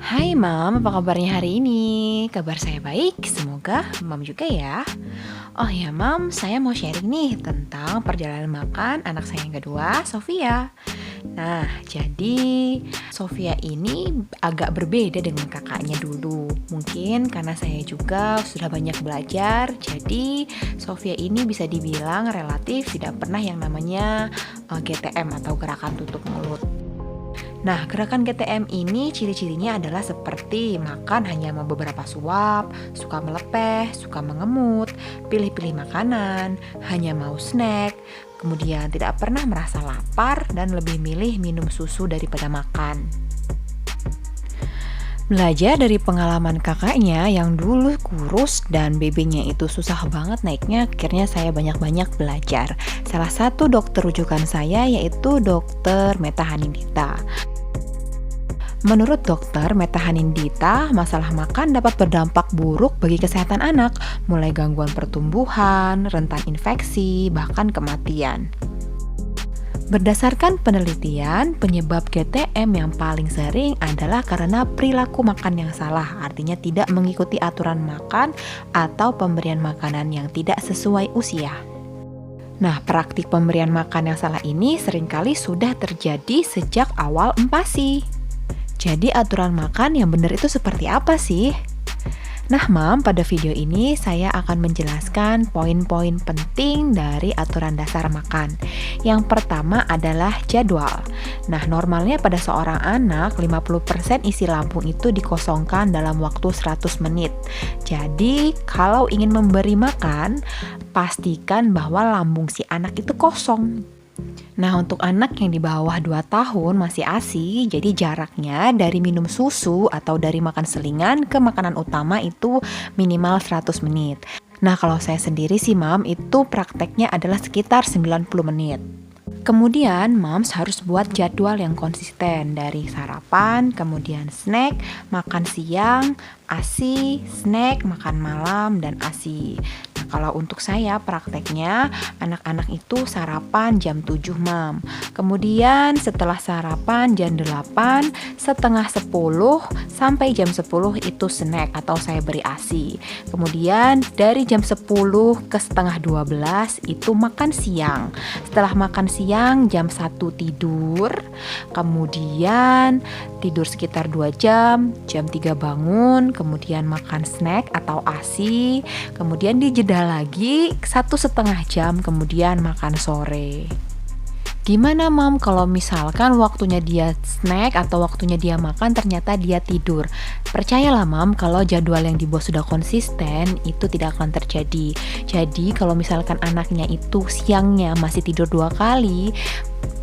Hai Mam, apa kabarnya hari ini? Kabar saya baik, semoga Mam juga ya. Oh ya Mam, saya mau sharing nih tentang perjalanan makan anak saya yang kedua, Sofia. Nah, jadi Sofia ini agak berbeda dengan kakaknya dulu. Mungkin karena saya juga sudah banyak belajar, jadi Sofia ini bisa dibilang relatif tidak pernah yang namanya GTM atau gerakan tutup mulut. Nah, gerakan GTM ini ciri-cirinya adalah seperti makan hanya mau beberapa suap, suka melepeh, suka mengemut, pilih-pilih makanan, hanya mau snack, kemudian tidak pernah merasa lapar dan lebih milih minum susu daripada makan. Belajar dari pengalaman kakaknya yang dulu kurus dan BB-nya itu susah banget naiknya, akhirnya saya banyak-banyak belajar. Salah satu dokter rujukan saya yaitu dokter Meta Hanindita. Menurut dokter Meta Hanindita, masalah makan dapat berdampak buruk bagi kesehatan anak, mulai gangguan pertumbuhan, rentan infeksi, bahkan kematian. Berdasarkan penelitian, penyebab GTM yang paling sering adalah karena perilaku makan yang salah, artinya tidak mengikuti aturan makan atau pemberian makanan yang tidak sesuai usia. Nah, praktik pemberian makan yang salah ini seringkali sudah terjadi sejak awal empasi. Jadi aturan makan yang benar itu seperti apa sih? Nah, Mam, pada video ini saya akan menjelaskan poin-poin penting dari aturan dasar makan. Yang pertama adalah jadwal. Nah, normalnya pada seorang anak 50% isi lambung itu dikosongkan dalam waktu 100 menit. Jadi, kalau ingin memberi makan, pastikan bahwa lambung si anak itu kosong. Nah, untuk anak yang di bawah 2 tahun masih ASI, jadi jaraknya dari minum susu atau dari makan selingan ke makanan utama itu minimal 100 menit. Nah, kalau saya sendiri sih, Mam, itu prakteknya adalah sekitar 90 menit. Kemudian, Moms harus buat jadwal yang konsisten dari sarapan, kemudian snack, makan siang, ASI, snack, makan malam, dan ASI. Nah, kalau untuk saya prakteknya, anak-anak itu sarapan jam 7, Mam. Kemudian setelah sarapan jam 8, setengah 10, sampai jam 10 itu snack atau saya beri ASI. Kemudian dari jam 10 ke setengah 12 itu makan siang. Setelah makan siang jam 1 tidur, kemudian tidur sekitar 2 jam, jam 3 bangun, kemudian makan snack atau ASI, kemudian dijeda lagi 1,5 jam, kemudian makan sore. Gimana, Mam, kalau misalkan waktunya dia snack atau waktunya dia makan ternyata dia tidur? Percayalah, Mam, kalau jadwal yang dibuat sudah konsisten itu tidak akan terjadi. Jadi kalau misalkan anaknya itu siangnya masih tidur 2 kali,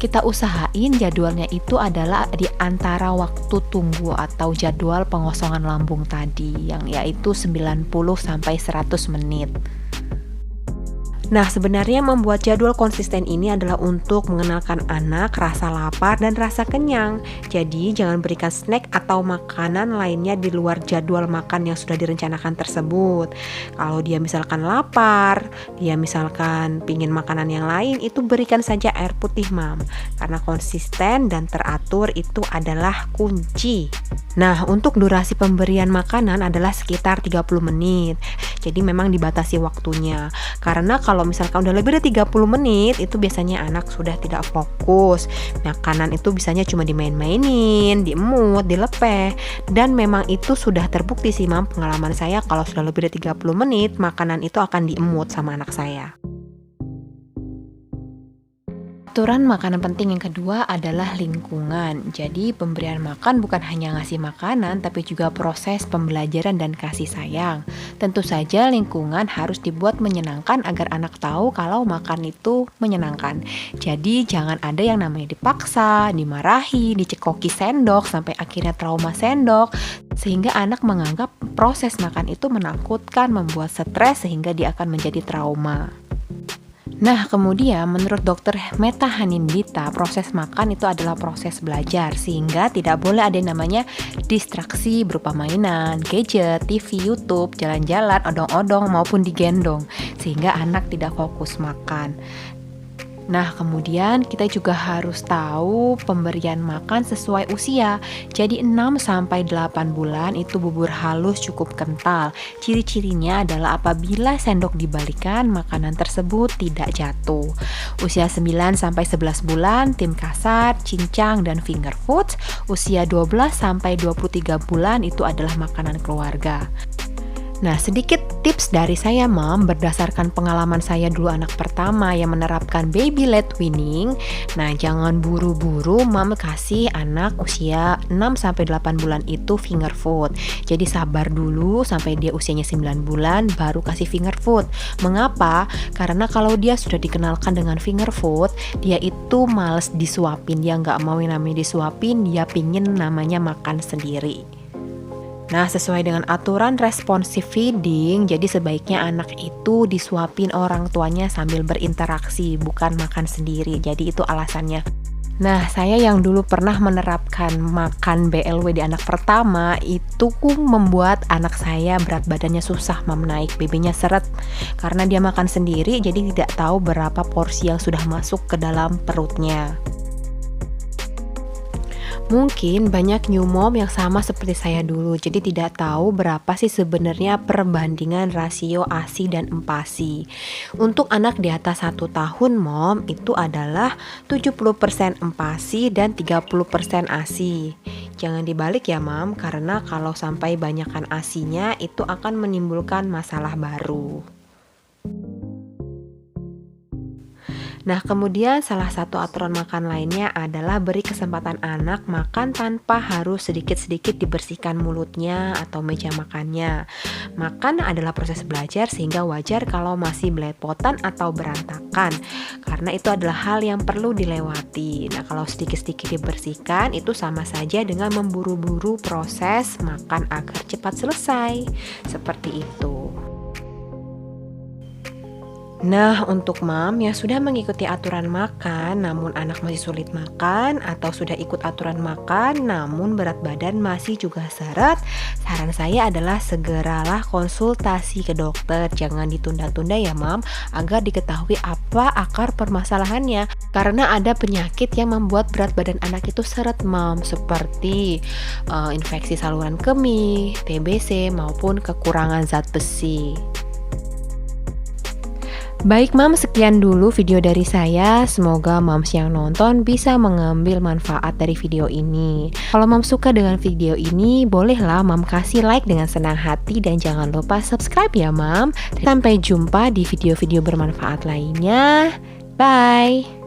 kita usahain jadwalnya itu adalah di antara waktu tunggu atau jadwal pengosongan lambung tadi, yang yaitu 90 sampai 100 menit. Nah, sebenarnya membuat jadwal konsisten ini adalah untuk mengenalkan anak rasa lapar dan rasa kenyang. Jadi, jangan berikan snack atau makanan lainnya di luar jadwal makan yang sudah direncanakan tersebut. Kalau dia misalkan lapar, dia misalkan pingin makanan yang lain, itu berikan saja air putih, Mam. Karena konsisten dan teratur itu adalah kunci. Nah, untuk durasi pemberian makanan adalah sekitar 30 menit. Jadi memang dibatasi waktunya. Karena kalau misalkan udah lebih dari 30 menit itu biasanya anak sudah tidak fokus. Makanan itu bisanya cuma dimain-mainin, diemut, dilepeh. Dan memang itu sudah terbukti sih, Mam, pengalaman saya kalau sudah lebih dari 30 menit makanan itu akan diemut sama anak saya. Aturan makanan penting yang kedua adalah lingkungan. Jadi pemberian makan bukan hanya ngasih makanan, tapi juga proses pembelajaran dan kasih sayang. Tentu saja lingkungan harus dibuat menyenangkan agar anak tahu kalau makan itu menyenangkan. Jadi jangan ada yang namanya dipaksa, dimarahi, dicekoki sendok, sampai akhirnya trauma sendok. Sehingga anak menganggap proses makan itu menakutkan, membuat stres, sehingga dia akan menjadi trauma. Nah, kemudian menurut dokter Meta Hanindita, proses makan itu adalah proses belajar, sehingga tidak boleh ada yang namanya distraksi berupa mainan, gadget, TV, YouTube, jalan-jalan, odong-odong maupun digendong, sehingga anak tidak fokus makan. Nah, kemudian kita juga harus tahu pemberian makan sesuai usia. Jadi 6 sampai 8 bulan itu bubur halus cukup kental. Ciri-cirinya adalah apabila sendok dibalikan, makanan tersebut tidak jatuh. Usia 9 sampai 11 bulan, tim kasar, cincang, dan finger foods. Usia 12 sampai 23 bulan itu adalah makanan keluarga. Nah, sedikit tips dari saya, Mom, berdasarkan pengalaman saya dulu anak pertama yang menerapkan baby led weaning. Nah, jangan buru-buru Mom kasih anak usia 6 sampai 8 bulan itu finger food. Jadi sabar dulu sampai dia usianya 9 bulan baru kasih finger food. Mengapa? Karena kalau dia sudah dikenalkan dengan finger food, dia itu males disuapin. Dia nggak mau yang namanya disuapin, dia pingin namanya makan sendiri. Nah, sesuai dengan aturan responsive feeding, jadi sebaiknya anak itu disuapin orang tuanya sambil berinteraksi, bukan makan sendiri. Jadi itu alasannya. Nah, saya yang dulu pernah menerapkan makan BLW di anak pertama, itu membuat anak saya berat badannya susah menaik, BB-nya seret. Karena dia makan sendiri, jadi tidak tahu berapa porsi yang sudah masuk ke dalam perutnya. Mungkin banyak new mom yang sama seperti saya dulu, jadi tidak tahu berapa sih sebenarnya perbandingan rasio ASI dan empasi. Untuk anak di atas 1 tahun, Mom, itu adalah 70% empasi dan 30% ASI. Jangan dibalik ya, Mom, karena kalau sampai banyakkan ASInya itu akan menimbulkan masalah baru. Nah, kemudian salah satu aturan makan lainnya adalah beri kesempatan anak makan tanpa harus sedikit-sedikit dibersihkan mulutnya atau meja makannya. Makan adalah proses belajar sehingga wajar kalau masih belepotan atau berantakan, karena itu adalah hal yang perlu dilewati. Nah, kalau sedikit-sedikit dibersihkan itu sama saja dengan memburu-buru proses makan agar cepat selesai. Seperti itu. Nah, untuk Mom yang sudah mengikuti aturan makan namun anak masih sulit makan, atau sudah ikut aturan makan namun berat badan masih juga seret, saran saya adalah segeralah konsultasi ke dokter. Jangan ditunda-tunda ya, Mom, agar diketahui apa akar permasalahannya. Karena ada penyakit yang membuat berat badan anak itu seret, Mom, seperti infeksi saluran kemih, TBC, maupun kekurangan zat besi. Baik, Mom, sekian dulu video dari saya. Semoga Moms yang nonton bisa mengambil manfaat dari video ini. Kalau Mom suka dengan video ini, bolehlah Mom kasih like dengan senang hati dan jangan lupa subscribe ya, Mom. Sampai jumpa di video-video bermanfaat lainnya. Bye.